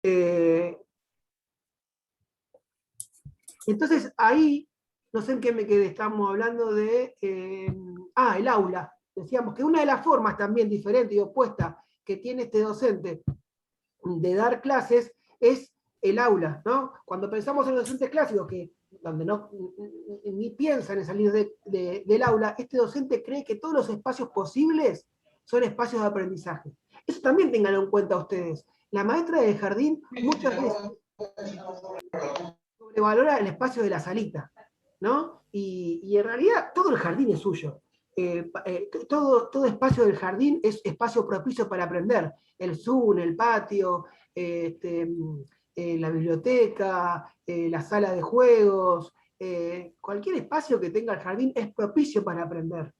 Eh, entonces ahí, no sé en qué me quedé, estamos hablando de, el aula. Decíamos que una de las formas también diferente y opuesta que tiene este docente de dar clases es el aula, ¿no? Cuando pensamos en los docentes clásicos, que donde no, ni piensan en salir del aula, este docente cree que todos los espacios posibles son espacios de aprendizaje. Eso también tenganlo en cuenta ustedes. La maestra del jardín muchas veces sobrevalora el espacio de la salita, ¿no? Y en realidad todo el jardín es suyo. Todo espacio del jardín es espacio propicio para aprender. El Zoom, el patio, la biblioteca, la sala de juegos, cualquier espacio que tenga el jardín es propicio para aprender.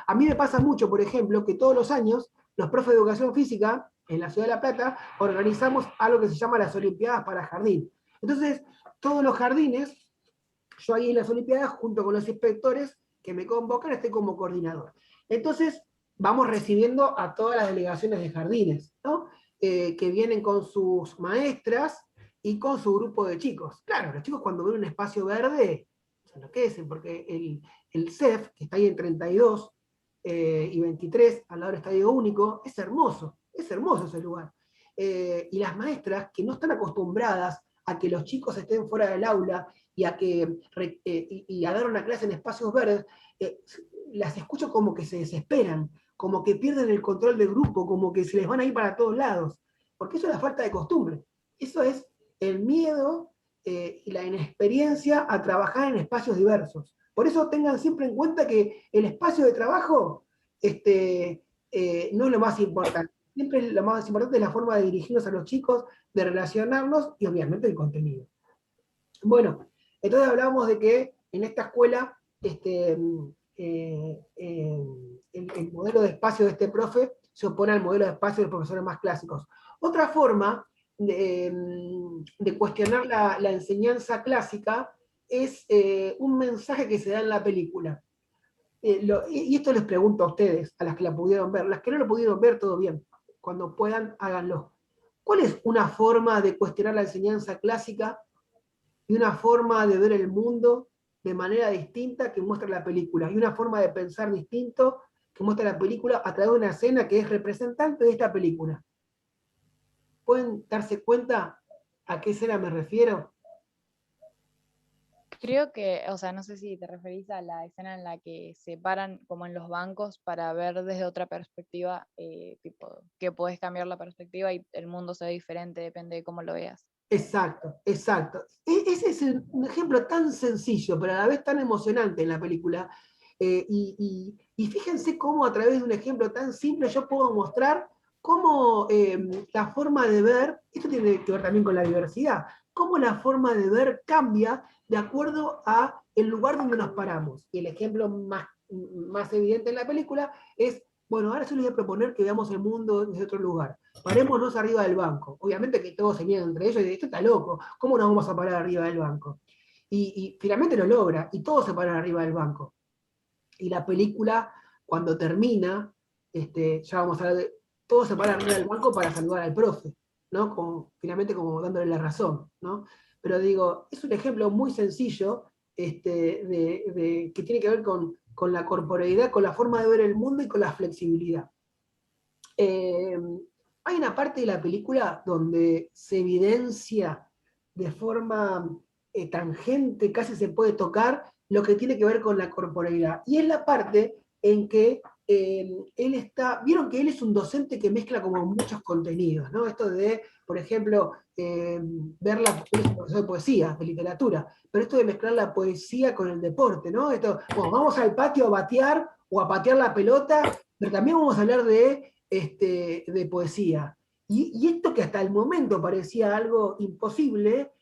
A mí me pasa mucho, por ejemplo, que todos los años los profes de educación física en la Ciudad de La Plata organizamos algo que se llama las Olimpiadas para Jardín. Entonces, todos los jardines, yo ahí en las Olimpiadas, junto con los inspectores que me convocan, estoy como coordinador. Entonces, vamos recibiendo a todas las delegaciones de jardines, ¿no? Que vienen con sus maestras y con su grupo de chicos. Claro, los chicos cuando ven un espacio verde se enloquecen, porque el CEF, que está ahí en 32 y 23, al lado del Estadio Único, es hermoso ese lugar. Y las maestras que no están acostumbradas a que los chicos estén fuera del aula y a dar una clase en espacios verdes, las escucho como que se desesperan, como que pierden el control del grupo, como que se les van a ir para todos lados, porque eso es la falta de costumbre, eso es el miedo y la inexperiencia a trabajar en espacios diversos. Por eso tengan siempre en cuenta que el espacio de trabajo no es lo más importante. Siempre lo más importante es la forma de dirigirnos a los chicos, de relacionarnos y obviamente el contenido. Bueno, entonces hablábamos de que en esta escuela el modelo de espacio de este profe se opone al modelo de espacio de los profesores más clásicos. Otra forma de cuestionar la enseñanza clásica es un mensaje que se da en la película. Y esto les pregunto a ustedes, a las que la pudieron ver. Las que no lo pudieron ver, todo bien. Cuando puedan, háganlo. ¿Cuál es una forma de cuestionar la enseñanza clásica y una forma de ver el mundo de manera distinta que muestra la película? Y una forma de pensar distinto que muestra la película a través de una escena que es representante de esta película. ¿Pueden darse cuenta a qué escena me refiero? Creo que, o sea, no sé si te referís a la escena en la que se paran como en los bancos para ver desde otra perspectiva, tipo, que podés cambiar la perspectiva y el mundo se ve diferente, depende de cómo lo veas. Exacto, exacto. Ese es un ejemplo tan sencillo, pero a la vez tan emocionante en la película. Y fíjense cómo a través de un ejemplo tan simple yo puedo mostrar cómo la forma de ver, esto tiene que ver también con la diversidad, cómo la forma de ver cambia de acuerdo a el lugar donde nos paramos. Y el ejemplo más evidente en la película es, bueno, ahora yo les voy a proponer que veamos el mundo desde otro lugar. Parémonos arriba del banco. Obviamente que todos se miran entre ellos y dicen, esto está loco, ¿cómo nos vamos a parar arriba del banco? Y finalmente lo logra, y todos se paran arriba del banco. Y la película, cuando termina, ya vamos a ver, todos se paran arriba del banco para saludar al profe, ¿no? Finalmente como dándole la razón, ¿no? Pero digo, es un ejemplo muy sencillo que tiene que ver con la corporeidad, con la forma de ver el mundo y con la flexibilidad. Eh, Hay una parte de la película donde se evidencia de forma tangente, casi se puede tocar, lo que tiene que ver con la corporalidad. Y es la parte en que él está, vieron que él es un docente que mezcla como muchos contenidos, ¿no? Esto de, por ejemplo, ver él es un profesor de poesía, de literatura, pero esto de mezclar la poesía con el deporte, ¿no? Esto, bueno, vamos al patio a batear o a patear la pelota, pero también vamos a hablar de poesía. Y esto que hasta el momento parecía algo imposible,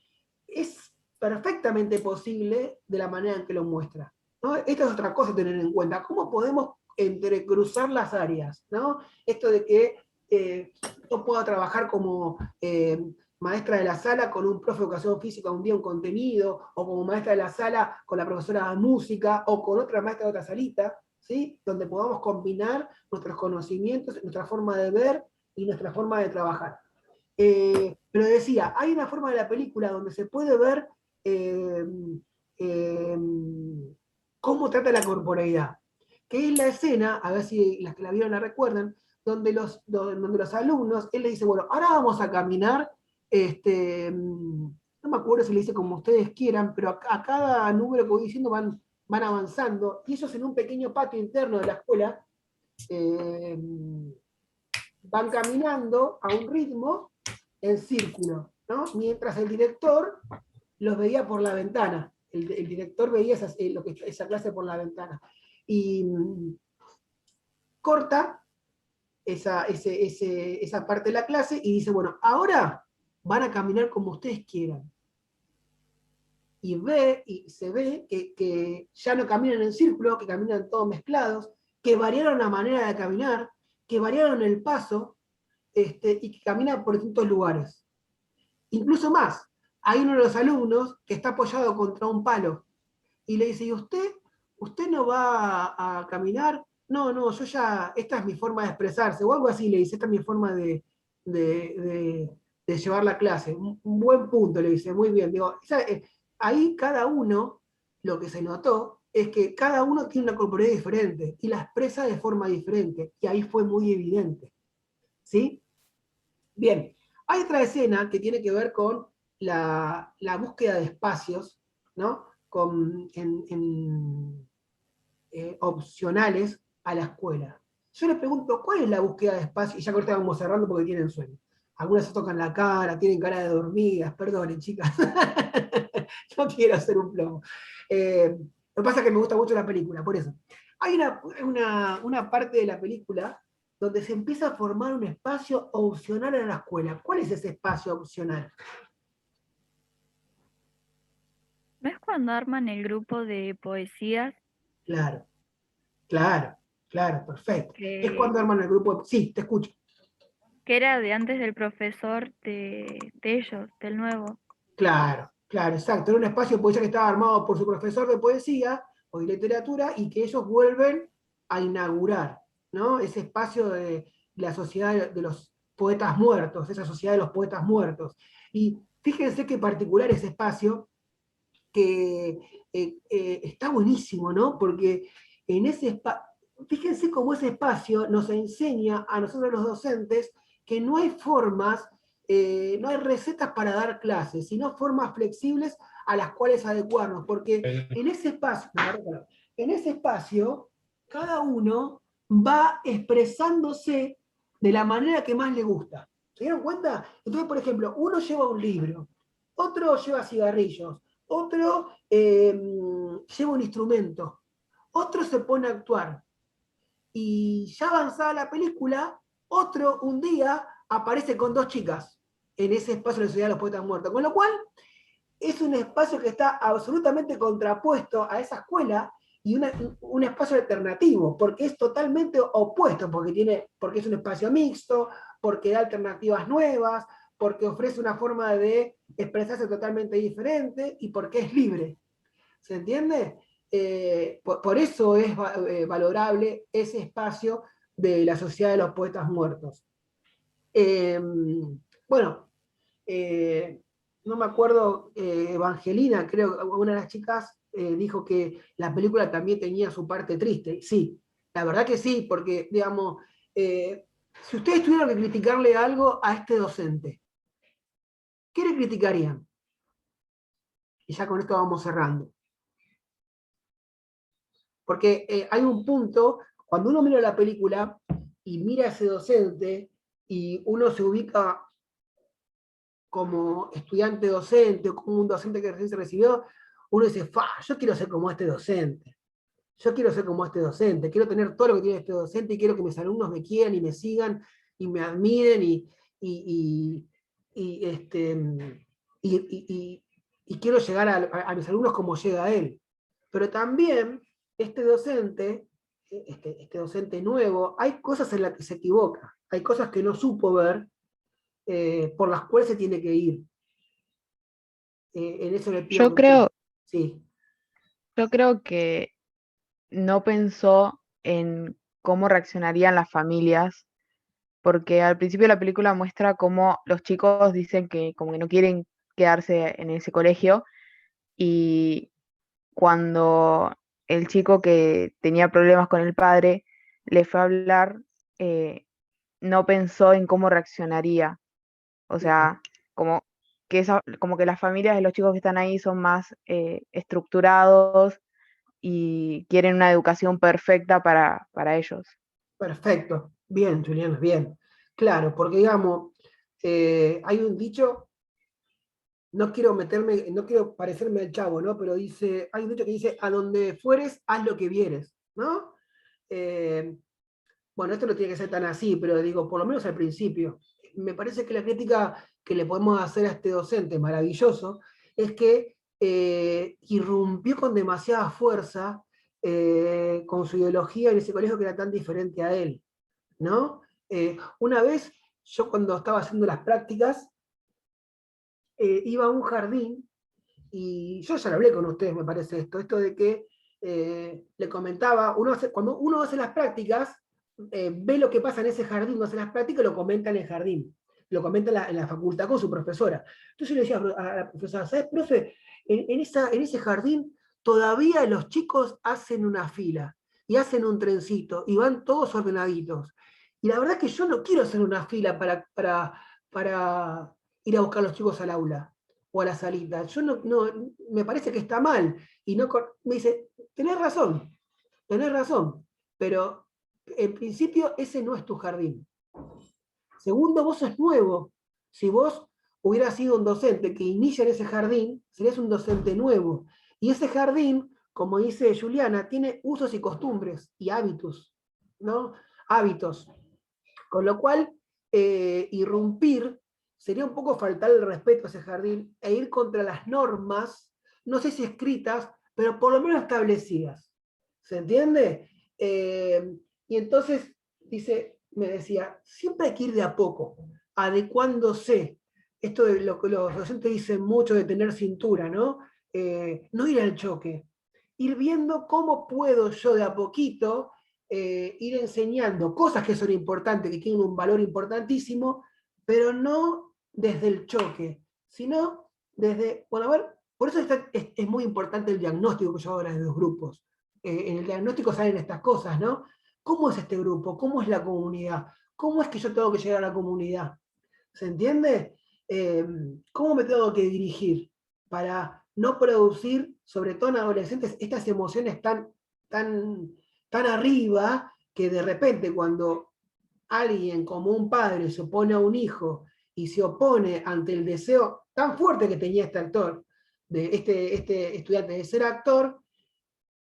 es perfectamente posible de la manera en que lo muestra, ¿no? Esta es otra cosa a tener en cuenta. ¿Cómo podemos entrecruzar las áreas? ¿No? Esto de que yo pueda trabajar como maestra de la sala con un profe de educación física un día un contenido, o como maestra de la sala con la profesora de música, o con otra maestra de otra salita, ¿sí? Donde podamos combinar nuestros conocimientos, nuestra forma de ver y nuestra forma de trabajar. Pero decía, hay una forma de la película donde se puede ver eh, eh, cómo trata la corporeidad, que es la escena, a ver si las que la vieron la recuerdan, donde los alumnos, él le dice, bueno, ahora vamos a caminar, no me acuerdo si le dice como ustedes quieran, pero a cada número que voy diciendo van avanzando, y ellos en un pequeño patio interno de la escuela eh, van caminando a un ritmo en círculo, ¿no? Mientras el director los veía por la ventana. El director veía esa clase por la ventana. Y corta esa parte de la clase y dice, bueno, ahora van a caminar como ustedes quieran. Y se ve que ya no caminan en círculo, que caminan todos mezclados, que variaron la manera de caminar, que variaron el paso, y que caminan por distintos lugares. Incluso más, hay uno de los alumnos que está apoyado contra un palo y le dice, ¿y usted no va a caminar? No, no, yo ya, esta es mi forma de expresarse, o algo así le dice, esta es mi forma de llevar la clase. Un buen punto, le dice, muy bien. Digo, ahí cada uno, lo que se notó, es que cada uno tiene una corporalidad diferente y la expresa de forma diferente, y ahí fue muy evidente. ¿Sí? Bien, hay otra escena que tiene que ver con la búsqueda de espacios, ¿no? Opcionales a la escuela. Yo les pregunto, ¿cuál es la búsqueda de espacio? Y ya ahorita vamos cerrando porque tienen sueño. Algunas se tocan la cara, tienen cara de dormidas, perdonen, chicas. No quiero hacer un plomo. Lo que pasa es que me gusta mucho la película, por eso. Hay una parte de la película donde se empieza a formar un espacio opcional en la escuela. ¿Cuál es ese espacio opcional? ¿No es cuando arman el grupo de poesías Claro, claro, claro, perfecto. Es que, cuando arman el grupo. Sí, te escucho. que era de antes del profesor de ellos, del nuevo? Claro, claro, exacto. Era un espacio de poesía que estaba armado por su profesor de poesía o de literatura y que ellos vuelven a inaugurar, ¿no? Ese espacio de la sociedad de los poetas muertos, esa sociedad de los poetas muertos. Y fíjense qué particular ese espacio, que está buenísimo, ¿no? Porque en ese espacio, fíjense cómo ese espacio nos enseña a nosotros los docentes que no hay formas, no hay recetas para dar clases, sino formas flexibles a las cuales adecuarnos, porque en ese espacio cada uno va expresándose de la manera que más le gusta. ¿Se dieron cuenta? Entonces, por ejemplo, uno lleva un libro, otro lleva cigarrillos, otro lleva un instrumento, otro se pone a actuar. Y ya avanzada la película, otro un día aparece con dos chicas en ese espacio de la Sociedad de los Poetas Muertos. Con lo cual, es un espacio que está absolutamente contrapuesto a esa escuela y un espacio alternativo, porque es totalmente opuesto, porque es un espacio mixto, porque da alternativas nuevas, porque ofrece una forma de expresarse totalmente diferente y porque es libre. ¿Se entiende? Por eso es valorable ese espacio de la Sociedad de los Poetas Muertos. Eh, bueno, eh, no me acuerdo, Evangelina, creo que una de las chicas dijo que la película también tenía su parte triste. Sí, la verdad que sí, porque, digamos, si ustedes tuvieran que criticarle algo a este docente, ¿qué le criticarían? Y ya con esto vamos cerrando. Porque hay un punto, cuando uno mira la película y mira a ese docente y uno se ubica como estudiante docente o como un docente que recién se recibió, uno dice, yo quiero ser como este docente. Yo quiero ser como este docente, quiero tener todo lo que tiene este docente y quiero que mis alumnos me quieran y me sigan y me admiren y, y, este, y, y- y quiero llegar a mis alumnos como llega a él. Pero también este docente, este docente nuevo, hay cosas en las que se equivoca, hay cosas que no supo ver, por las cuales se tiene que ir. En eso le pido Yo mucho. creo, Sí, yo creo que no pensó en cómo reaccionarían las familias porque al principio de la película muestra cómo los chicos dicen que como que no quieren quedarse en ese colegio, y cuando el chico que tenía problemas con el padre le fue a hablar, eh, no pensó en cómo reaccionaría. O sea, como como que las familias de los chicos que están ahí son más estructurados y quieren una educación perfecta para ellos. Perfecto. Bien, Juliana, bien. Claro, porque digamos, hay un dicho, no quiero meterme, no quiero parecerme al chavo, ¿no? Pero dice, hay un dicho que dice, a donde fueres, haz lo que vieres, ¿no? Eh, bueno, esto no tiene que ser tan así, pero digo, por lo menos al principio. Me parece que la crítica que le podemos hacer a este docente maravilloso es que irrumpió con demasiada fuerza con su ideología en ese colegio que era tan diferente a él, ¿no? Una vez, yo cuando estaba haciendo las prácticas, iba a un jardín y yo ya lo hablé con ustedes, me parece esto de que le comentaba, cuando uno hace las prácticas, ve lo que pasa en ese jardín, uno hace las prácticas y lo comenta en el jardín, lo comenta en la facultad con su profesora. Entonces yo le decía a la profesora, ¿sabes, profe? En ese jardín todavía los chicos hacen una fila y hacen un trencito y van todos ordenaditos. Y la verdad es que yo no quiero hacer una fila para ir a buscar a los chicos al aula o a la salita. Yo me parece que está mal. Y no, me dice, tenés razón, pero en principio ese no es tu jardín. Segundo, vos sos nuevo. Si vos hubieras sido un docente que inicia en ese jardín, serías un docente nuevo. Y ese jardín, como dice Juliana, tiene usos y costumbres y hábitos, ¿no? Hábitos. Con lo cual, irrumpir sería un poco faltar el respeto a ese jardín e ir contra las normas, no sé si escritas, pero por lo menos establecidas. ¿Se entiende? Y entonces, me decía, siempre hay que ir de a poco, adecuándose. Esto de lo que los docentes dicen mucho de tener cintura, ¿no? No ir al choque. Ir viendo cómo puedo yo de a poquito ir enseñando cosas que son importantes, que tienen un valor importantísimo, pero no desde el choque, sino desde, bueno, a ver, por eso es muy importante el diagnóstico que yo hago de los grupos. En el diagnóstico salen estas cosas, ¿no? ¿Cómo es este grupo? ¿Cómo es la comunidad? ¿Cómo es que yo tengo que llegar a la comunidad? ¿Se entiende? ¿Cómo me tengo que dirigir para no producir, sobre todo en adolescentes, estas emociones tan arriba que de repente cuando alguien como un padre se opone a un hijo y se opone ante el deseo tan fuerte que tenía este actor, de este estudiante de ser actor,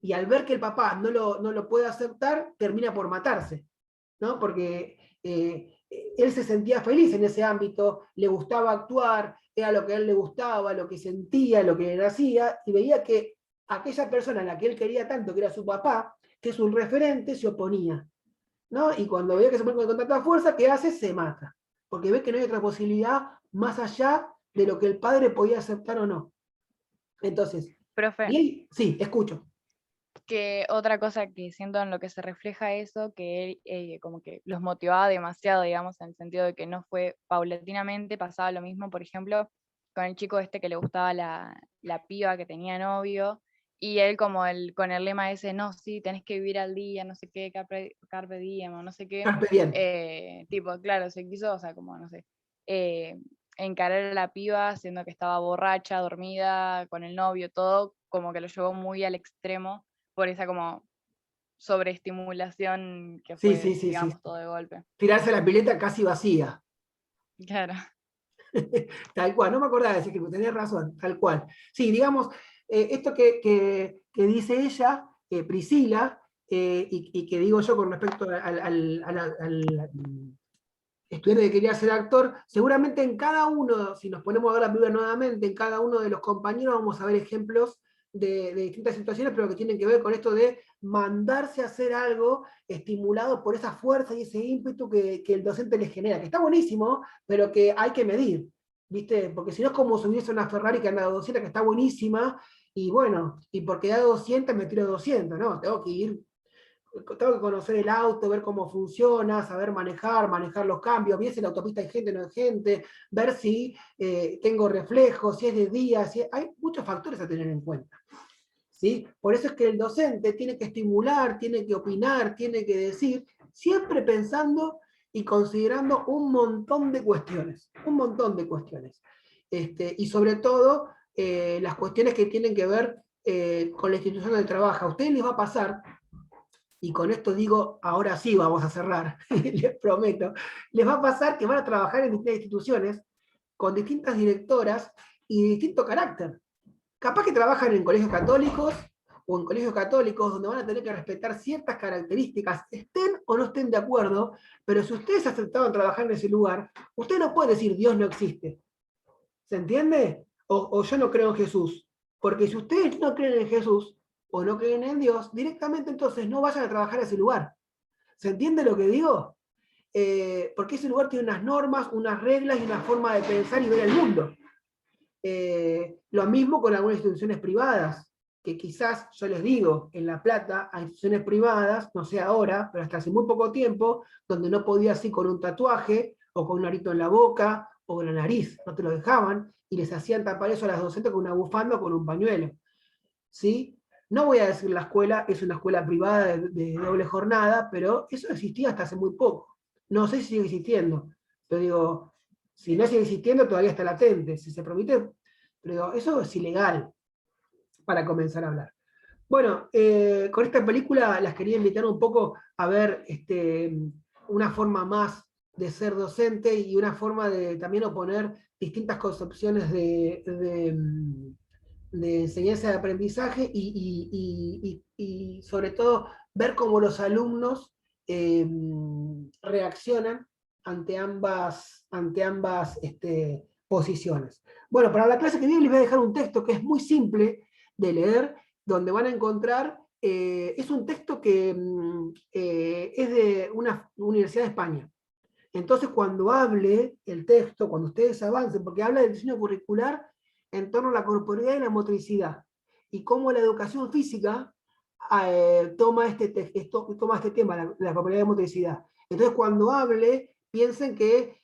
y al ver que el papá no lo puede aceptar, termina por matarse, ¿no? Porque él se sentía feliz en ese ámbito, le gustaba actuar, era lo que a él le gustaba, lo que sentía, lo que él hacía, y veía que aquella persona a la que él quería tanto, que era su papá, que es un referente, se oponía, ¿no? Y cuando veía que se pone con tanta fuerza, ¿qué hace? Se mata, porque ve que no hay otra posibilidad más allá de lo que el padre podía aceptar o no. Entonces, Profe, y él, sí, escucho. que otra cosa que siento en lo que se refleja eso, que él como que los motivaba demasiado, digamos, en el sentido de que no fue paulatinamente, pasaba lo mismo, por ejemplo, con el chico este que le gustaba la piba que tenía novio, y él como con el lema ese, no, sí, tenés que vivir al día, no sé qué, carpe diem, o no sé qué, Carpe diem. tipo, claro, se quiso, o sea, como, no sé, eh, encarar a la piba, siendo que estaba borracha, dormida, con el novio, todo, como que lo llevó muy al extremo por esa como sobreestimulación que Sí, fue, sí, sí, sí. digamos, todo de golpe. Tirarse a la pileta casi vacía. Claro. Tal cual, no me acordaba de ese que tenés razón, tal cual. Sí, digamos, esto que dice ella, Priscila, y que digo yo con respecto al estudiante que quería ser actor, seguramente en cada uno, si nos ponemos a ver la película nuevamente, en cada uno de los compañeros vamos a ver ejemplos de distintas situaciones, pero que tienen que ver con esto de mandarse a hacer algo estimulado por esa fuerza y ese ímpetu que el docente les genera, que está buenísimo, pero que hay que medir, ¿viste? Porque si no es como subirse a una Ferrari que anda a 200, que está buenísima, y bueno, y porque da 200 me tiro 200, ¿no? Tengo que ir tengo que conocer el auto, ver cómo funciona, saber manejar los cambios, ver si en la autopista hay gente o no hay gente, ver si tengo reflejos, si es de día, hay muchos factores a tener en cuenta. ¿Sí? Por eso es que el docente tiene que estimular, tiene que opinar, tiene que decir, siempre pensando y considerando un montón de cuestiones, y sobre todo las cuestiones que tienen que ver con la institución donde trabaja. A ustedes les va a pasar, y con esto digo, ahora sí vamos a cerrar, les prometo, les va a pasar que van a trabajar en distintas instituciones con distintas directoras y de distinto carácter. Capaz que trabajan en colegios católicos o en colegios católicos donde van a tener que respetar ciertas características, estén o no estén de acuerdo, pero si ustedes aceptaban trabajar en ese lugar, usted no puede decir Dios no existe. ¿Se entiende? O yo no creo en Jesús. Porque si ustedes no creen en Jesús o no creen en Dios, directamente entonces no vayan a trabajar a ese lugar. ¿Se entiende lo que digo? Porque ese lugar tiene unas normas, unas reglas y una forma de pensar y ver el mundo. Lo mismo con algunas instituciones privadas, que quizás, yo les digo, en La Plata hay instituciones privadas, no sé ahora, pero hasta hace muy poco tiempo, donde no podías ir con un tatuaje, o con un arito en la boca, o con la nariz, no te lo dejaban, y les hacían tapar eso a las docentes con una bufanda o con un pañuelo. ¿Sí? No voy a decir la escuela, es una escuela privada de doble jornada, pero eso existía hasta hace muy poco. No sé si sigue existiendo, pero digo, si no sigue existiendo, todavía está latente. Si se permite, pero digo, eso es ilegal para comenzar a hablar. Bueno, con esta película las quería invitar un poco a ver una forma más de ser docente y una forma de también oponer distintas concepciones de enseñanza de aprendizaje y sobre todo ver cómo los alumnos reaccionan ante ambas posiciones. Bueno, para la clase que viene les voy a dejar un texto que es muy simple de leer, donde van a encontrar, es un texto que es de una universidad de España. Entonces, cuando hable el texto, cuando ustedes avancen, porque habla del diseño curricular en torno a la corporeidad y la motricidad, y cómo la educación física toma este tema, la corporeidad y motricidad. Entonces, cuando hable, piensen que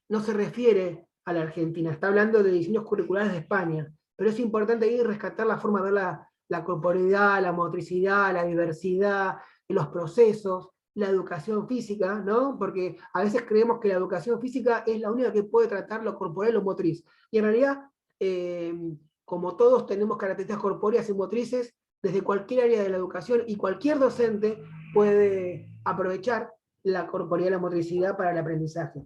no se refiere a la Argentina, está hablando de diseños curriculares de España, pero es importante ahí rescatar la forma de ver la corporeidad, la motricidad, la diversidad, los procesos, la educación física, ¿no? Porque a veces creemos que la educación física es la única que puede tratar lo corporal o motriz. Y en realidad, como todos tenemos características corpóreas y motrices, desde cualquier área de la educación y cualquier docente puede aprovechar la corporeidad y la motricidad para el aprendizaje.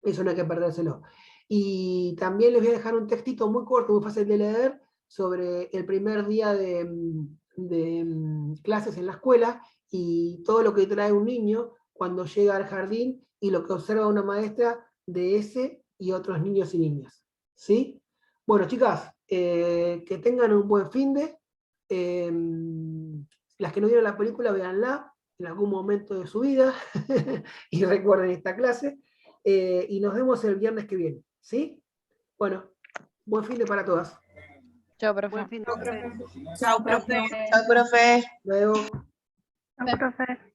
Eso no hay que perdérselo. Y también les voy a dejar un textito muy corto, muy fácil de leer, sobre el primer día de clases en la escuela, y todo lo que trae un niño cuando llega al jardín y lo que observa una maestra de ese y otros niños y niñas. ¿Sí? Bueno, chicas, que tengan un buen finde. Las que no vieron la película, véanla en algún momento de su vida y recuerden esta clase. Y nos vemos el viernes que viene. ¿Sí? Bueno, buen finde para todas. Chao, profe. Buen fin de semana. Chao, profe. Chao, profe. Luego. Chao, profe.